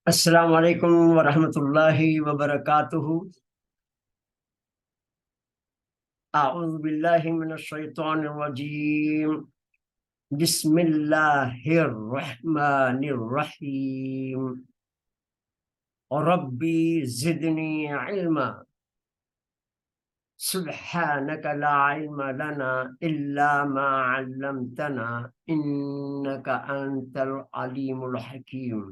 अस्सलाम वालेकुम वरहमतुल्लाहि वबरकातुहू। अऊज़ु बिल्लाहि मिनश शैतानिर रजीम। बिस्मिल्लाहिर रहमानिर रहीम। रब्बी ज़िदनी इल्मा। सुब्हानका ला इल्मा लना इल्ला मा अल्लमतना इन्नका अंतल अलीमुल हकीम।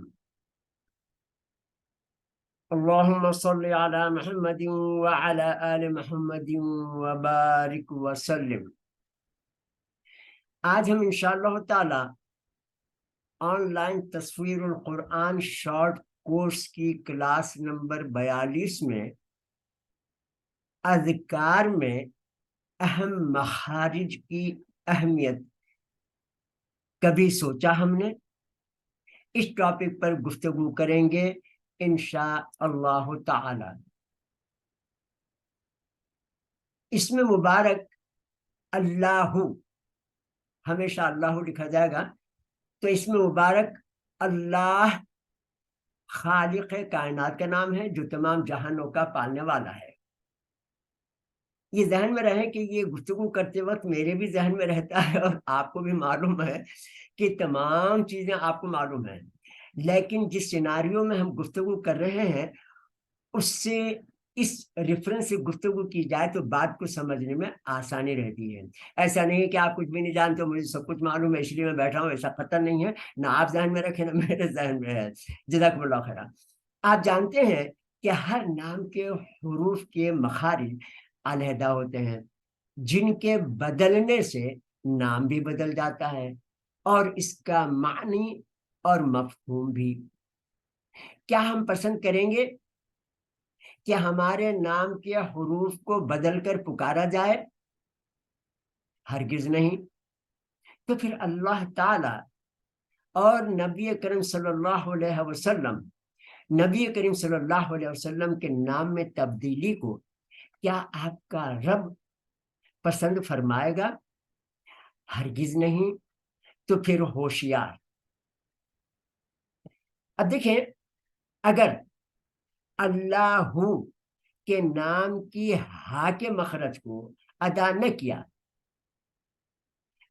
अल्लाहुम्मा सल्लि अला मुहम्मदिन व अला आलि मुहम्मदिन व बारिक वसल्लिम। आज हम इंशाअल्लाह ताला ऑनलाइन तस्वीरुल कुरान शॉर्ट कोर्स की क्लास नंबर 42 में अज़कार में अहम मखारिज की अहमियत कभी सोचा हमने, इस टॉपिक पर गुफ्तगू करेंगे इंशाअल्लाह ताला। इसमें मुबारक अल्लाहु, हमेशा अल्लाहु लिखा जाएगा, तो इसमें मुबारक अल्लाह खालिक कायनात का नाम है, जो तमाम जहानों का पालने वाला है। ये जहन में रहे कि ये गुफ्तगू करते वक्त मेरे भी जहन में रहता है और आपको भी मालूम है कि तमाम चीज़ें आपको मालूम है, लेकिन जिस सिनारियों में हम गुफ्तगू कर रहे हैं उससे इस रेफरेंस से गुफ्तगू की जाए तो बात को समझने में आसानी रहती है। ऐसा नहीं है कि आप कुछ भी नहीं जानते, मुझे सब कुछ मालूम है इसलिए मैं बैठा हूँ, ऐसा पता नहीं है। ना आप जहन में रखें ना मेरे जहन में है। जज़ाकुमुल्लाह खैरा। आप जानते हैं कि हर नाम के हुरूफ के मखारिज अलहदा होते हैं, जिनके बदलने से नाम भी बदल जाता है और इसका मानी और मफहूम भी। क्या हम पसंद करेंगे कि हमारे नाम के हुरूफ को बदलकर पुकारा जाए? हरगिज नहीं। तो फिर अल्लाह ताला और नबी करीम सल्लल्लाहु अलैहि वसल्लम, नबी करीम सल्लल्लाहु अलैहि वसल्लम के नाम में तब्दीली को क्या आपका रब पसंद फरमाएगा? हरगिज नहीं। तो फिर होशियार। अब देखिए, अगर अल्लाहू के नाम की हा के मखरज को अदा न किया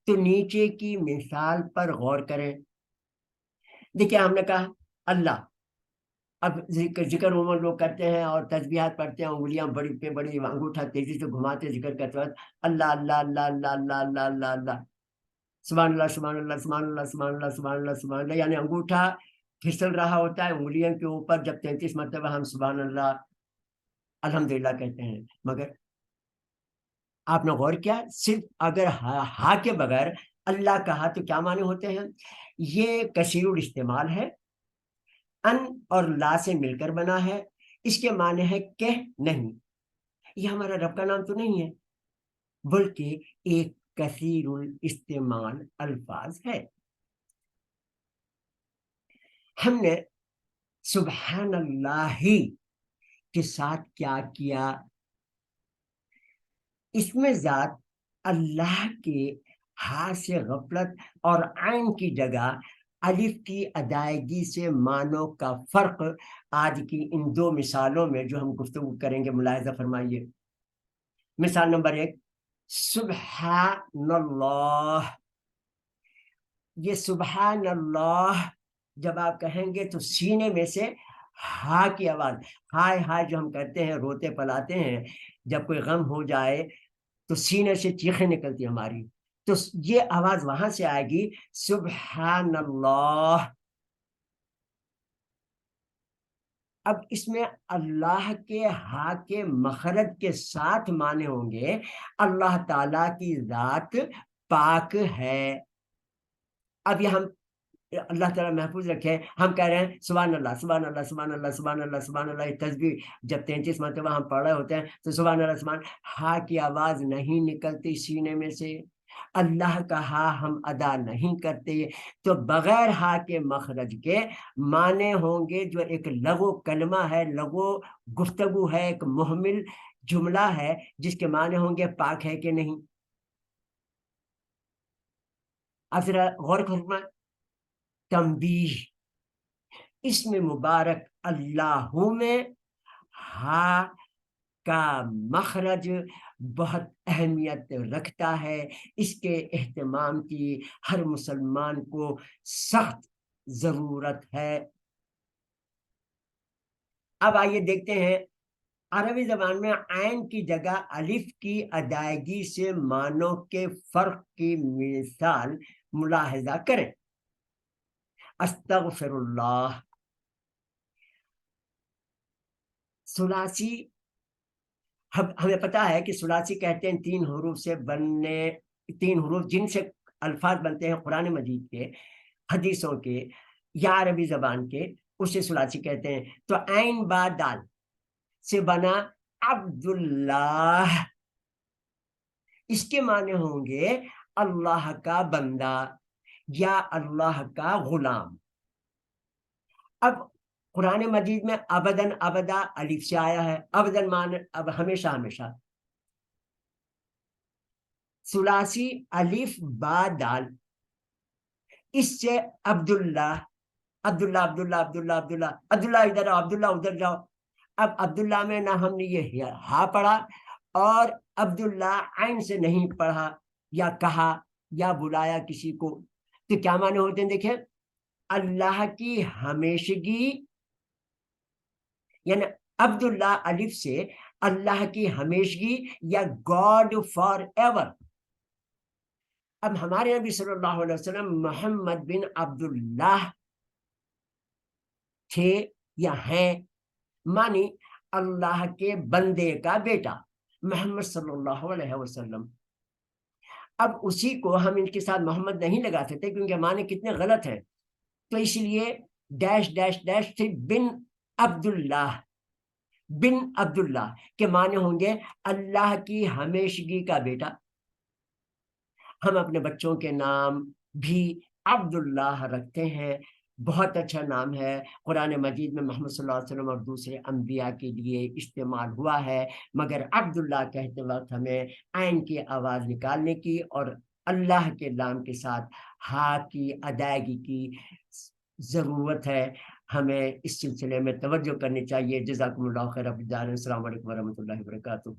तो नीचे की मिसाल पर गौर करें। देखिए, हमने कहा अल्लाह, अब जिक्र उमर लोग करते हैं और तस्बीहात पढ़ते हैं, उंगलियां बड़ी पे बड़ी, अंगूठा तेजी से घुमाते जिक्र करते वक्त अल्लाह अल्लाह अल्लाह अल्लाह अल्लाह अल्लाह अल्लाह अल्लाह, सुभान अल्लाह सुभान अल्लाह सुभान अल्लाह सुभान अल्लाह सुभान अल्लाह सुभान अल्लाह, यानी अंगूठा फिसल रहा होता है उंगलियों के ऊपर जब 33 मरतबा हम सुभान अल्लाह अल्हम्दुलिल्लाह कहते हैं। मगर आपने गौर किया, सिर्फ अगर हा के बगैर अल्लाह कहा तो क्या माने होते हैं? ये कसीरुल इस्तेमाल है, अन और ला से मिलकर बना है। इसके माने है कह नहीं। ये हमारा रब का नाम तो नहीं है, बल्कि एक कसीरुल इस्तेमाल अल्फाज है। हमने सुबहान अल्लाही के साथ क्या किया? इसमें जात अल्लाह के हा से गफलत और आइन की जगह अलिफ की अदायगी से मानों का फर्क आज की इन दो मिसालों में जो हम गुफ्तगू करेंगे मुलाहिजा फरमाइए। मिसाल नंबर 1, सुबहानल्लाह। ये सुबहानल्लाह जब आप कहेंगे तो सीने में से हा की आवाज, हाय हाय जो हम कहते हैं, रोते पलाते हैं, जब कोई गम हो जाए तो सीने से चीखें निकलती हमारी, तो ये आवाज वहां से आएगी, सुबहानल्लाह। अब इसमें अल्लाह के हा के मखरज के साथ माने होंगे अल्लाह ताला की जात पाक है। अब ये हम अल्लाह ताला महफूज रखे, हम कह रहे हैं सुभान अल्लाह सुभान अल्लाह सुभान अल्लाह सुभान अल्लाह सुभान अल्लाह। तस्बीह जब 33 मरतबा हम पढ़ रहे होते हैं तो सुभान अल्लाह सुभान, हा की आवाज नहीं निकलती सीने में से, अल्लाह का हा हम अदा नहीं करते, तो बगैर हा के मखरज के माने होंगे जो एक लगो कलमा है, लगो गुफ्तगू है, एक मुहमिल जुमला है, जिसके माने होंगे पाक है कि नहीं। अब जरा गौर फरमाएं, तंबीह। اسم مبارک اللہ میں ہا کا مخرج بہت اہمیت رکھتا ہے، اس کے اہتمام کی ہر مسلمان کو سخت ضرورت ہے۔ اب آئیے دیکھتے ہیں عربی زبان میں عین کی جگہ الف کی ادائیگی سے معنوں کے فرق کی مثال ملاحظہ کریں۔ استغفر اللہ، ثلاثی، ہمیں پتا ہے کہ ثلاثی کہتے ہیں تین حروف سے بننے، تین حروف جن سے الفاظ بنتے ہیں قرآن مجید کے، حدیثوں کے یا عربی زبان کے، اسے ثلاثی کہتے ہیں۔ تو عین با دال سے بنا عبداللہ، اس کے معنی ہوں گے اللہ کا بندہ یا اللہ کا غلام۔ اب قرآن مجید میں ابدن ابدا الف سے آیا ہے، ابدن معنی اب ہمیشہ ہمیشہ، ثلاثی الف با دال، اس سے عبداللہ عبداللہ عبداللہ عبداللہ عبداللہ عبداللہ ادھر آؤ، عبداللہ ادھر جاؤ۔ اب عبداللہ میں نہ ہم نے یہ ہا پڑھا اور عبداللہ عین سے نہیں پڑھا یا کہا یا بلایا کسی کو، تو کیا معنی ہوتے ہیں؟ دیکھیں، اللہ کی ہمیشگی، یعنی عبداللہ الف سے اللہ کی ہمیشگی یا گاڈ فار ایور۔ اب ہمارے نبی صلی اللہ علیہ وسلم محمد بن عبداللہ تھے یا ہیں، مانی اللہ کے بندے کا بیٹا محمد صلی اللہ علیہ وسلم۔ اب اسی کو ہم ان کے ساتھ محمد نہیں لگا سکتے کیونکہ معنی کتنے غلط ہیں، تو اس لیے ڈیش ڈیش ڈیش سے بن عبداللہ، بن عبداللہ کے معنی ہوں گے اللہ کی ہمیشگی کا بیٹا۔ ہم اپنے بچوں کے نام بھی عبداللہ رکھتے ہیں، بہت اچھا نام ہے، قرآن مجید میں محمد صلی اللہ علیہ وسلم اور دوسرے انبیاء کے لیے استعمال ہوا ہے، مگر عبداللہ کہتے وقت ہمیں عین کی آواز نکالنے کی اور اللہ کے نام کے ساتھ ہا کی ادائیگی کی ضرورت ہے۔ ہمیں اس سلسلے میں توجہ کرنی چاہیے۔ جزاکم اللہ خیر۔ السلام علیکم ورحمۃ اللہ وبرکاتہ۔